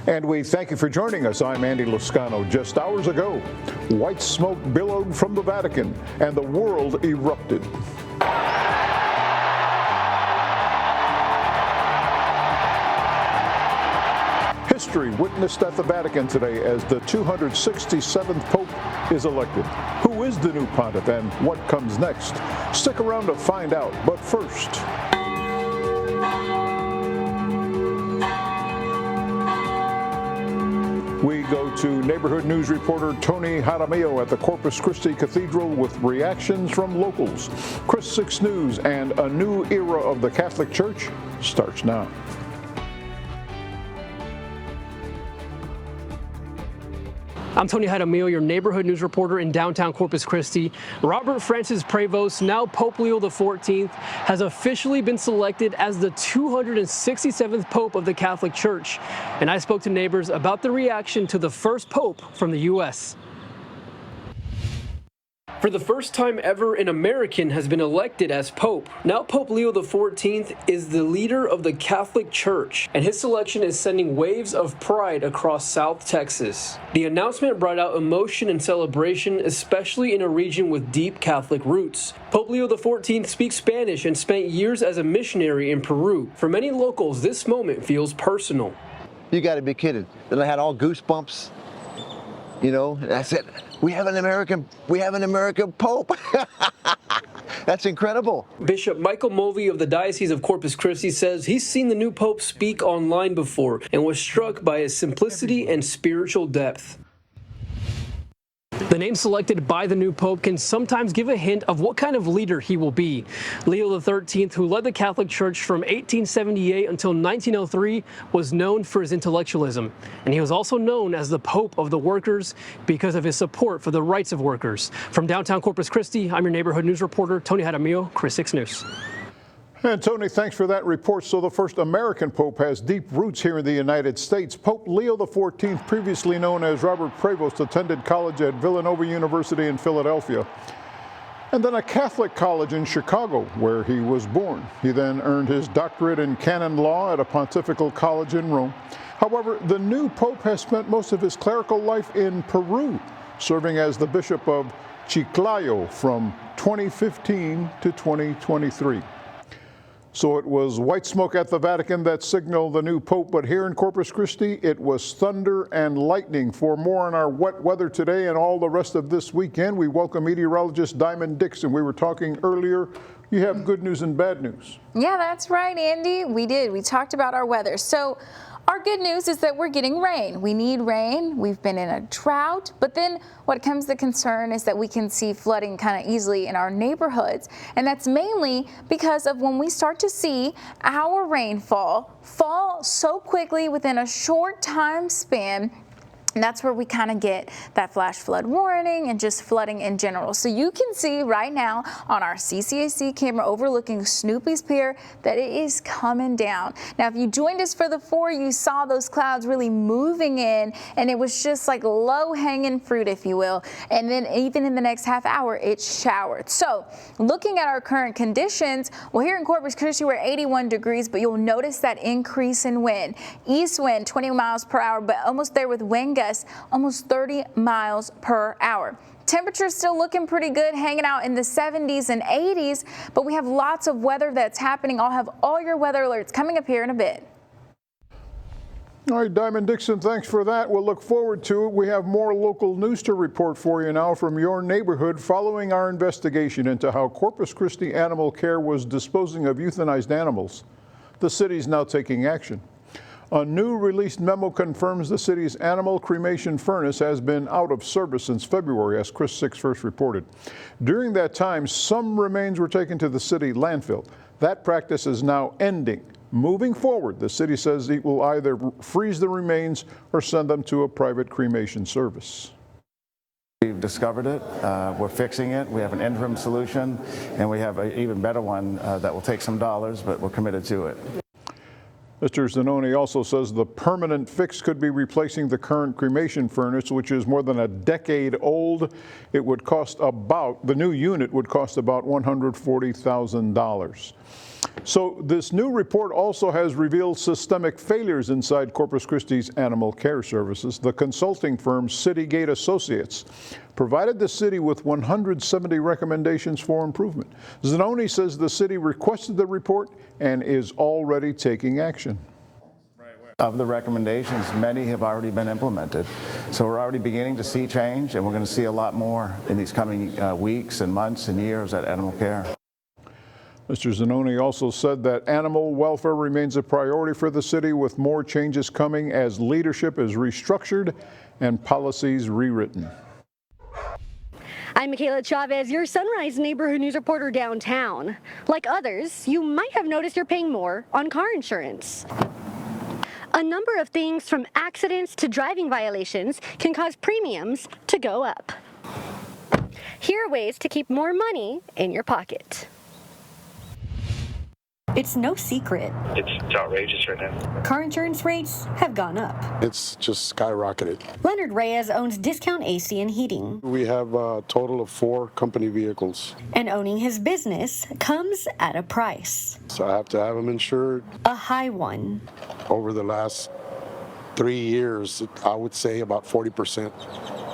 And we thank you for joining us. I'm Andy Lascano. Just hours ago, white smoke billowed from the Vatican and the world erupted. History witnessed at the Vatican today as the 267th Pope is elected. Who is the new pontiff and what comes next? Stick around to find out, but first, we go to neighborhood news reporter Tony Jaramillo at the Corpus Christi Cathedral with reactions from locals. Chris 6 News and a new era of the Catholic Church starts now. I'm Tony Jaramillo, your neighborhood news reporter in downtown Corpus Christi. Robert Francis Prevost, now Pope Leo XIV, has officially been selected as the 267th Pope of the Catholic Church. And I spoke to neighbors about the reaction to the first Pope from the U.S. For the first time ever, an American has been elected as Pope. Now Pope Leo XIV is the leader of the Catholic Church, and his selection is sending waves of pride across South Texas. The announcement brought out emotion and celebration, especially in a region with deep Catholic roots. Pope Leo XIV speaks Spanish and spent years as a missionary in Peru. For many locals, this moment feels personal. You got to be kidding. Then I had all goosebumps. You know, and I said, we have an American Pope. That's incredible. Bishop Michael Mulvey of the Diocese of Corpus Christi says he's seen the new Pope speak online before and was struck by his simplicity and spiritual depth. The name selected by the new Pope can sometimes give a hint of what kind of leader he will be. Leo XIII, who led the Catholic Church from 1878 until 1903, was known for his intellectualism. And he was also known as the Pope of the workers because of his support for the rights of workers. From downtown Corpus Christi, I'm your neighborhood news reporter, Tony Jaramillo, Chris 6 News. And Tony, thanks for that report. So the first American Pope has deep roots here in the United States. Pope Leo XIV, previously known as Robert Prevost, attended college at Villanova University in Philadelphia, and then a Catholic college in Chicago, where he was born. He then earned his doctorate in canon law at a pontifical college in Rome. However, the new Pope has spent most of his clerical life in Peru, serving as the Bishop of Chiclayo from 2015 to 2023. So it was white smoke at the Vatican that signaled the new Pope, but here in Corpus Christi, it was thunder and lightning. For more on our wet weather today and all the rest of this weekend, we welcome meteorologist Diamond Dixon. We were talking earlier, you have good news and bad news. Yeah, that's right, Andy. We did. We talked about our weather. So our good news is that we're getting rain. We need rain. We've been in a drought, but then what comes to concern is that we can see flooding kind of easily in our neighborhoods. And that's mainly because of when we start to see our rainfall fall so quickly within a short time span. And that's where we kind of get that flash flood warning and just flooding in general. So you can see right now on our CCAC camera overlooking Snoopy's Pier that it is coming down. Now, if you joined us for the 4, you saw those clouds really moving in, and it was just like low-hanging fruit, if you will. And then even in the next half hour, it showered. So looking at our current conditions, well, here in Corpus Christi, we're 81 degrees, but you'll notice that increase in wind. East wind, 20 miles per hour, but almost there with wind gusts, almost 30 miles per hour. Temperatures still looking pretty good, hanging out in the 70s and 80s, but we have lots of weather that's happening. I'll have all your weather alerts coming up here in a bit. All right, Diamond Dixon, thanks for that. We'll look forward to it. We have more local news to report for you now from your neighborhood following our investigation into how Corpus Christi Animal Care was disposing of euthanized animals. The city's now taking action. A new released memo confirms the city's animal cremation furnace has been out of service since February, as Chris 6 first reported. During that time, some remains were taken to the city landfill. That practice is now ending. Moving forward, the city says it will either freeze the remains or send them to a private cremation service. We've discovered it, we're fixing it, we have an interim solution, and we have an even better one that will take some dollars, but we're committed to it. Mr. Zanoni also says the permanent fix could be replacing the current cremation furnace, which is more than a decade old. It would cost about, the new unit would cost about $140,000. So this new report also has revealed systemic failures inside Corpus Christi's animal care services. The consulting firm Citygate Associates provided the city with 170 recommendations for improvement. Zanoni says the city requested the report and is already taking action. Of the recommendations, many have already been implemented. So we're already beginning to see change, and we're going to see a lot more in these coming weeks and months and years at Animal Care. Mr. Zanoni also said that animal welfare remains a priority for the city, with more changes coming as leadership is restructured and policies rewritten. I'm Michaela Chavez, your Sunrise Neighborhood News reporter downtown. Like others, you might have noticed you're paying more on car insurance. A number of things from accidents to driving violations can cause premiums to go up. Here are ways to keep more money in your pocket. It's no secret. It's outrageous right now. Car insurance rates have gone up. It's just skyrocketed. Leonard Reyes owns Discount AC and Heating. We have a total of 4 company vehicles. And owning his business comes at a price. So I have to have them insured. A high one. Over the last 3 years, I would say about 40%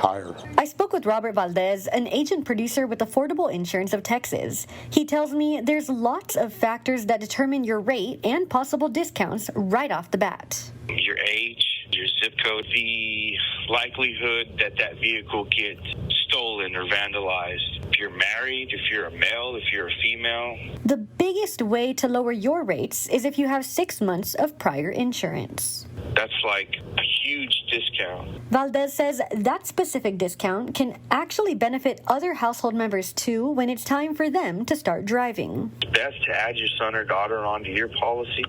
higher. I spoke with Robert Valdez, an agent producer with Affordable Insurance of Texas. He tells me there's lots of factors that determine your rate and possible discounts right off the bat. Your age, your zip code, the likelihood that that vehicle gets stolen or vandalized. If you're married, if you're a male, if you're a female. The biggest way to lower your rates is if you have 6 months of prior insurance. That's like a huge discount. Valdez says that specific discount can actually benefit other household members too when it's time for them to start driving. It's best to add your son or daughter onto your policy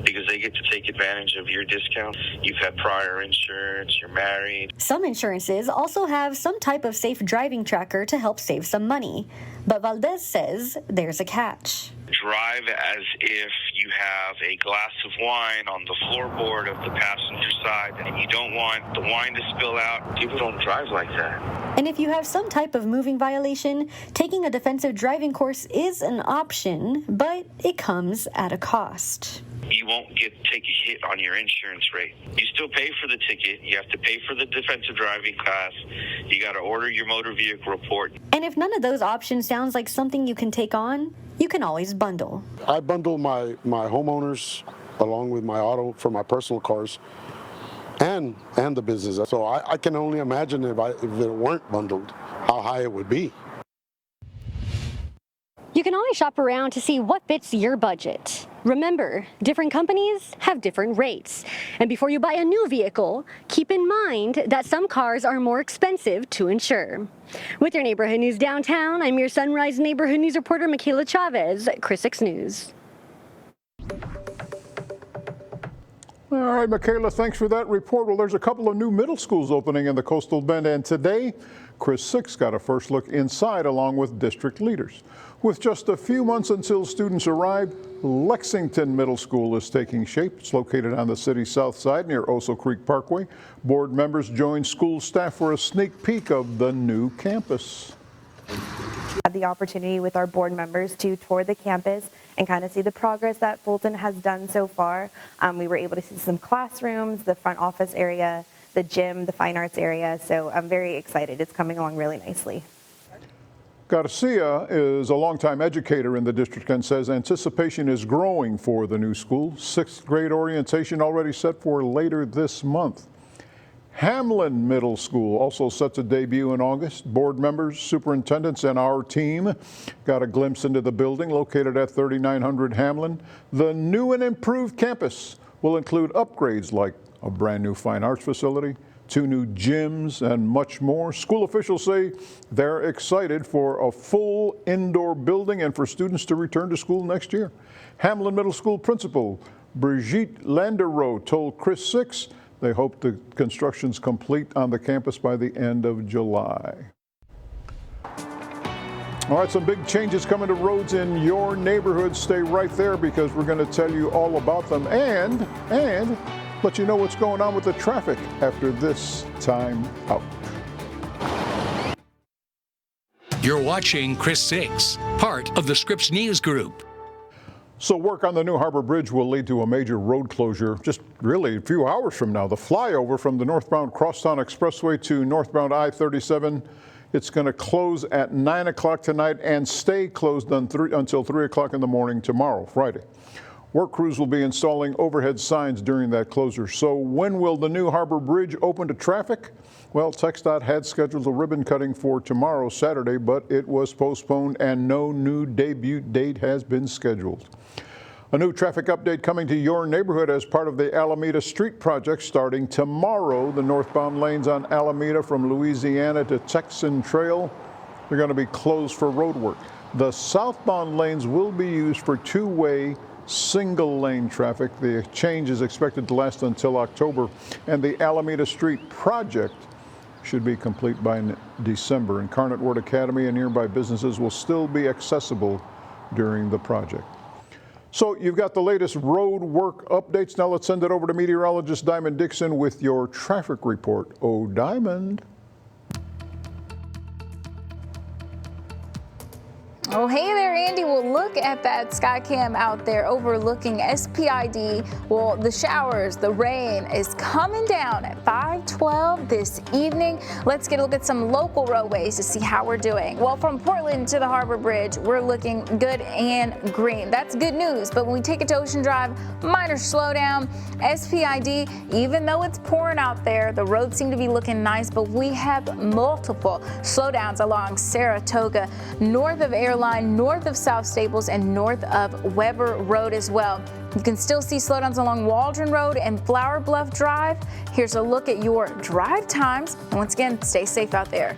because they get to take advantage of your discount. You've had prior insurance, you're married. Some insurances also have some type of safe driving tracker to help save some money. But Valdez says there's a catch. Drive as if you have a glass of wine on the floorboard of the passenger side and you don't want the wine to spill out. People don't drive like that. And if you have some type of moving violation, taking a defensive driving course is an option, but it comes at a cost. You won't take a hit on your insurance rate. You still pay for the ticket. You have to pay for the defensive driving class. You got to order your motor vehicle report. And if none of those options sounds like something you can take on, you can always bundle. I bundle my homeowners along with my auto for my personal cars and the business. So I can only imagine if it weren't bundled, how high it would be. You can always shop around to see what fits your budget. Remember, different companies have different rates. And before you buy a new vehicle, keep in mind that some cars are more expensive to insure. With your Neighborhood News Downtown, I'm your Sunrise Neighborhood News reporter, Michaela Chavez, Chris 6 News. All right, Michaela, thanks for that report. Well, there's a couple of new middle schools opening in the Coastal Bend, and today, Chris 6 got a first look inside along with district leaders. With just a few months until students arrive, Lexington Middle School is taking shape. It's located on the city's south side near Oso Creek Parkway. Board members joined school staff for a sneak peek of the new campus. Had the opportunity with our board members to tour the campus and kind of see the progress that Fulton has done so far. We were able to see some classrooms, the front office area, the gym, the fine arts area. So I'm very excited. It's coming along really nicely. Garcia is a longtime educator in the district and says anticipation is growing for the new school. 6th grade orientation already set for later this month. Hamlin Middle School also set to debut in August. Board members, superintendents, and our team got a glimpse into the building located at 3900 Hamlin. The new and improved campus will include upgrades like a brand new fine arts facility, 2 new gyms, and much more. School officials say they're excited for a full indoor building and for students to return to school next year. Hamlin Middle School Principal Brigitte Landereau told Chris 6 they hope the construction's complete on the campus by the end of July. All right, some big changes coming to roads in your neighborhood. Stay right there because we're going to tell you all about them and let you know what's going on with the traffic after this time out. You're watching Chris 6, part of the Scripps News Group. So work on the new Harbor Bridge will lead to a major road closure just really a few hours from now. The flyover from the northbound Crosstown Expressway to northbound I-37, it's going to close at 9 o'clock tonight and stay closed until 3 o'clock in the morning tomorrow, Friday. Work crews will be installing overhead signs during that closure. So when will the new Harbor Bridge open to traffic? Well, TxDOT had scheduled a ribbon cutting for tomorrow, Saturday, but it was postponed and no new debut date has been scheduled. A new traffic update coming to your neighborhood as part of the Alameda Street Project starting tomorrow. The northbound lanes on Alameda from Louisiana to Texan Trail are going to be closed for road work. The southbound lanes will be used for two-way single lane traffic. The change is expected to last until October, and the Alameda Street Project should be complete by December. Incarnate Word Academy and nearby businesses will still be accessible during the project. So you've got the latest road work updates. Now let's send it over to meteorologist Diamond Dixon with your traffic report. Oh, Diamond. Oh, hey there, Andy. Well, look at that Skycam out there overlooking SPID. Well, the showers, the rain is coming down at 5:12 this evening. Let's get a look at some local roadways to see how we're doing. Well, from Portland to the Harbor Bridge, we're looking good and green. That's good news. But when we take it to Ocean Drive, minor slowdown. SPID, even though it's pouring out there, the roads seem to be looking nice, but we have multiple slowdowns along Saratoga, north of Airline, north of South Staples, and north of Weber Road as well. You can still see slowdowns along Waldron Road and Flower Bluff Drive. Here's a look at your drive times. And once again, stay safe out there.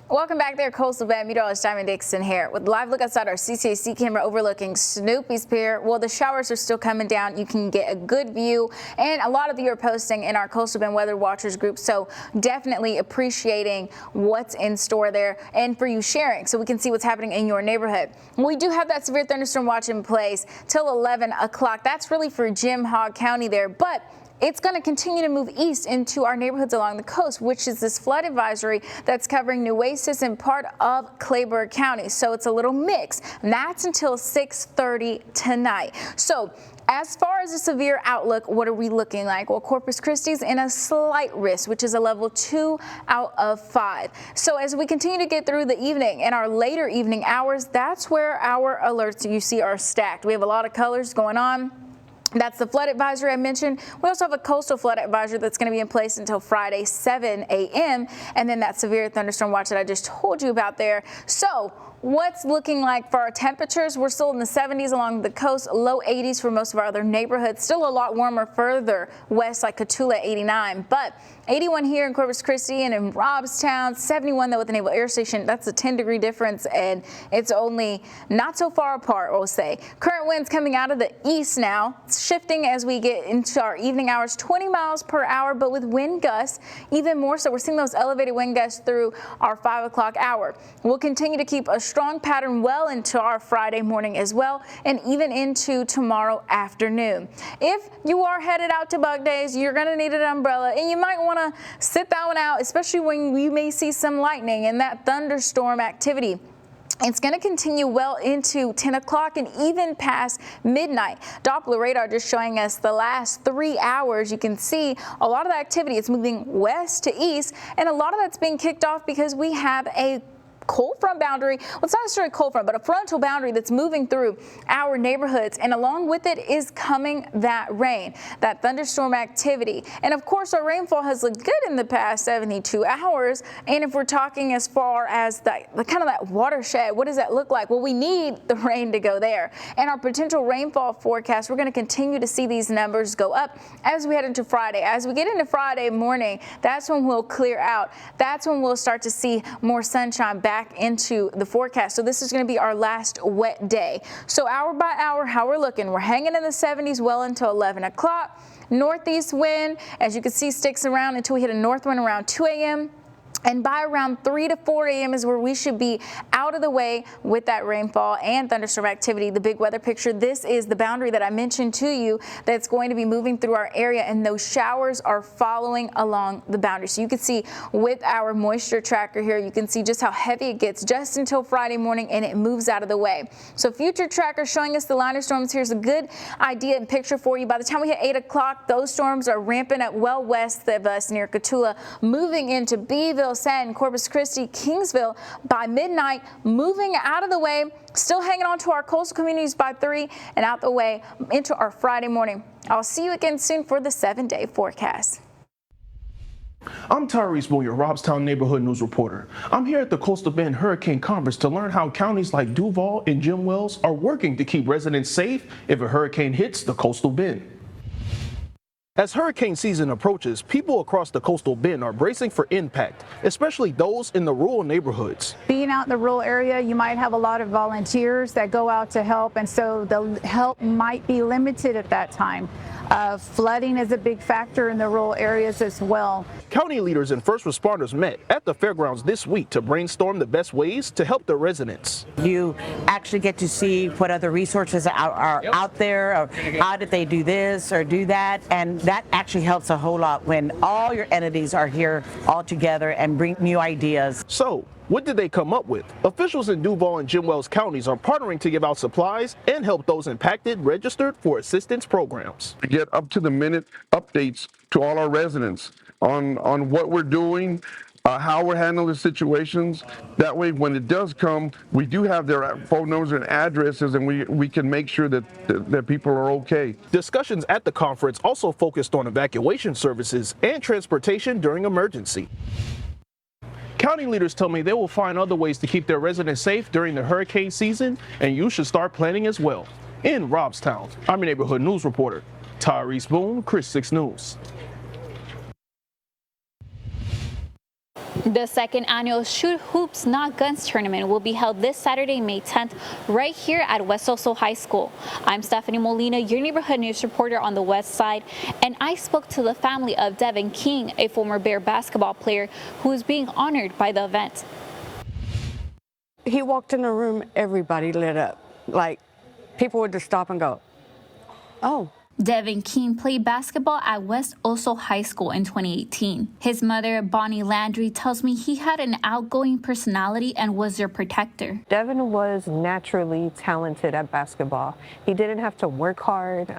Welcome back there, Coastal Bend. Meteorologist Diamond Dixon here with a live look outside our CCAC camera overlooking Snoopy's Pier. Well, the showers are still coming down. You can get a good view, and a lot of you are posting in our Coastal Bend Weather Watchers group, so definitely appreciating what's in store there and for you sharing so we can see what's happening in your neighborhood. We do have that severe thunderstorm watch in place till 11 o'clock. That's really for Jim Hogg County there, but it's going to continue to move east into our neighborhoods along the coast, which is this flood advisory that's covering Nueces and part of Clayburgh County. So it's a little mix, and that's until 6:30 tonight. So as far as a severe outlook, what are we looking like? Well, Corpus Christi's in a slight risk, which is a level 2 out of 5. So as we continue to get through the evening and our later evening hours, that's where our alerts you see are stacked. We have a lot of colors going on. That's the flood advisory I mentioned. We also have a coastal flood advisory that's going to be in place until Friday, 7 a.m. And then that severe thunderstorm watch that I just told you about there. So what's looking like for our temperatures? We're still in the 70s along the coast, low 80s for most of our other neighborhoods. Still a lot warmer further west like Cotulla, 89. But 81 here in Corpus Christi and in Robstown, 71 though with the Naval Air Station. That's a 10-degree difference, and it's only not so far apart, we'll say. Current winds coming out of the east now. It's shifting as we get into our evening hours, 20 miles per hour, but with wind gusts even more so. We're seeing those elevated wind gusts through our 5 o'clock hour. We'll continue to keep a strong pattern well into our Friday morning as well, and even into tomorrow afternoon. If you are headed out to Bug Days, you're going to need an umbrella, and you might want to sit that one out, especially when you may see some lightning and that thunderstorm activity. It's going to continue well into 10 o'clock and even past midnight. Doppler radar just showing us the last 3 hours. You can see a lot of the activity. It's moving west to east, and a lot of that's being kicked off because we have a cold front boundary. Well, it's not necessarily a cold front, but a frontal boundary that's moving through our neighborhoods, and along with it is coming that rain, that thunderstorm activity. And of course, our rainfall has looked good in the past 72 hours. And if we're talking as far as the kind of that watershed, what does that look like? Well, we need the rain to go there. And our potential rainfall forecast, we're going to continue to see these numbers go up as we head into Friday. As we get into Friday morning, that's when we'll clear out. That's when we'll start to see more sunshine back into the forecast. So this is going to be our last wet day. So hour by hour, how we're looking, we're hanging in the 70s well until 11 o'clock. Northeast wind, as you can see, sticks around until we hit a north wind around 2 a.m. And by around 3 to 4 a.m. is where we should be out of the way with that rainfall and thunderstorm activity. The big weather picture, this is the boundary that I mentioned to you that's going to be moving through our area, and those showers are following along the boundary. So you can see with our moisture tracker here, you can see just how heavy it gets just until Friday morning, and it moves out of the way. So future tracker showing us the liner storms. Here's a good idea and picture for you. By the time we hit 8 o'clock, those storms are ramping up well west of us near Cotulla, moving into Beeville, San, Corpus Christi, Kingsville by midnight, moving out of the way, still hanging on to our coastal communities by 3 and out the way into our Friday morning. I'll see you again soon for the 7-day forecast. I'm Tyrese Boone, your Robstown Neighborhood News reporter. I'm here at the Coastal Bend Hurricane Conference to learn how counties like Duval and Jim Wells are working to keep residents safe if a hurricane hits the Coastal Bend. As hurricane season approaches, people across the Coastal Bend are bracing for impact, especially those in the rural neighborhoods. Being out in the rural area, you might have a lot of volunteers that go out to help, and so the help might be limited at that time. Flooding is a big factor in the rural areas as well. County leaders and first responders met at the fairgrounds this week to brainstorm the best ways to help the residents. You actually get to see what other resources are out there, or how did they do this or do that, and that actually helps a whole lot when all your entities are here all together and bring new ideas. So, what did they come up with? Officials in Duval and Jim Wells counties are partnering to give out supplies and help those impacted registered for assistance programs. To get up-to-the-minute updates to all our residents on what we're doing, how we're handling the situations. That way, when it does come, we do have their phone numbers and addresses, and we can make sure that people are okay. Discussions at the conference also focused on evacuation services and transportation during emergency. County leaders tell me they will find other ways to keep their residents safe during the hurricane season, and you should start planning as well. In Robstown, I'm your neighborhood news reporter, Tyrese Boone, Chris 6 News. The second annual Shoot Hoops Not Guns tournament will be held this Saturday, May 10th, right here at West Oso High School. I'm Stephanie Molina, your neighborhood news reporter on the west side, and I spoke to the family of Devin King, a former Bear basketball player who is being honored by the event. He walked in the room, everybody lit up. Like, people would just stop and go, oh. Devin King played basketball at West Oso High School in 2018. His mother, Bonnie Landry, tells me he had an outgoing personality and was their protector. Devin was naturally talented at basketball. He didn't have to work hard.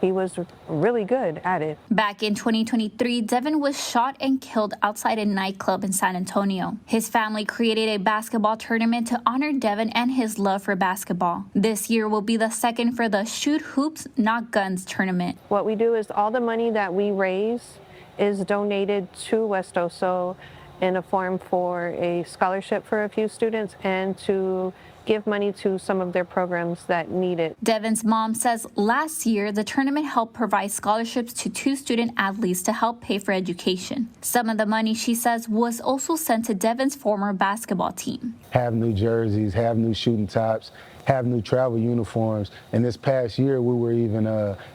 He was really good at it. Back in 2023, Devin was shot and killed outside a nightclub in San Antonio. His family created a basketball tournament to honor Devin and his love for basketball. This year will be the second for the Shoot Hoops Not Guns tournament. What we do is all the money that we raise is donated to West Oso in a form for a scholarship for a few students and to give money to some of their programs that need it. Devin's mom says last year the tournament helped provide scholarships to 2 student athletes to help pay for education. Some of the money, she says, was also sent to Devin's former basketball team. Have new jerseys, have new shooting tops, have new travel uniforms. And this past year, we were even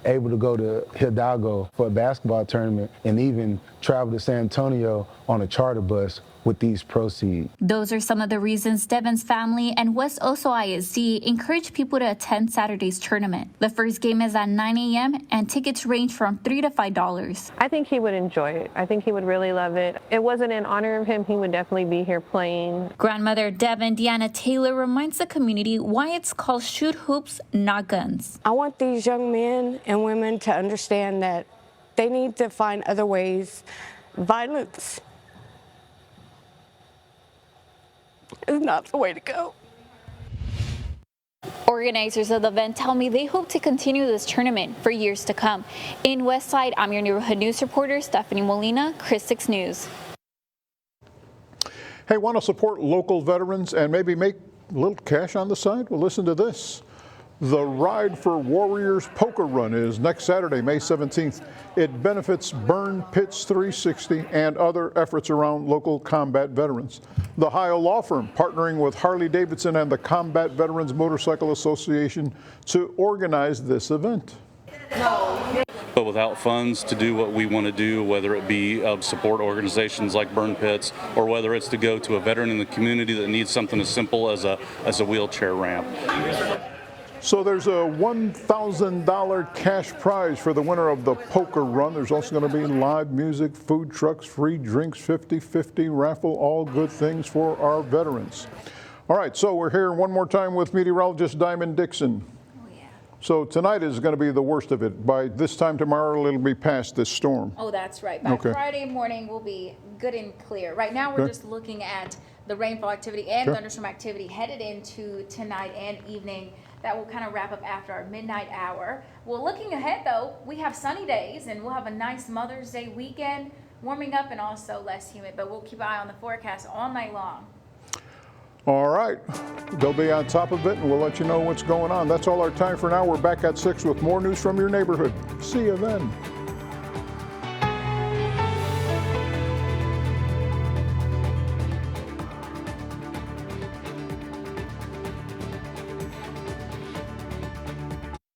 able to go to Hidalgo for a basketball tournament and even travel to San Antonio on a charter bus with these proceeds. Those are some of the reasons Devin's family and West Oso ISD encourage people to attend Saturday's tournament. The first game is at 9 a.m. and tickets range from $3 to $5. I think he would enjoy it. I think he would really love it. If it wasn't in honor of him, he would definitely be here playing. Grandmother Devin, Deanna Taylor, reminds the community why it's called Shoot Hoops, Not Guns. I want these young men and women to understand that they need to find other ways. Violence is not the way to go. Organizers of the event tell me they hope to continue this tournament for years to come. In Westside, I'm your neighborhood news reporter, Stephanie Molina, Chris 6 News. Hey, want to support local veterans and maybe make a little cash on the side? Well, listen to this. The Ride for Warriors Poker Run is next Saturday, May 17th. It benefits Burn Pits 360 and other efforts around local combat veterans. The Heil Law Firm partnering with Harley-Davidson and the Combat Veterans Motorcycle Association to organize this event. but without funds to do what we want to do, whether it be support organizations like Burn Pits, or whether it's to go to a veteran in the community that needs something as simple as a wheelchair ramp. So there's a $1,000 cash prize for the winner of the poker run. There's also going to be live music, food trucks, free drinks, 50-50 raffle, all good things for our veterans. All right, so we're here one more time with meteorologist Diamond Dixon. So tonight is going to be the worst of it. By this time tomorrow, it'll be past this storm. Oh, that's right. By Friday morning, we'll be good and clear. Right now, we're just looking at the rainfall activity and thunderstorm activity headed into tonight and evening. That will kind of wrap up after our midnight hour. Well, looking ahead, though, we have sunny days, and we'll have a nice Mother's Day weekend, warming up and also less humid. But we'll keep an eye on the forecast all night long. All right. They'll be on top of it, and we'll let you know what's going on. That's all our time for now. We're back at 6 with more news from your neighborhood. See you then.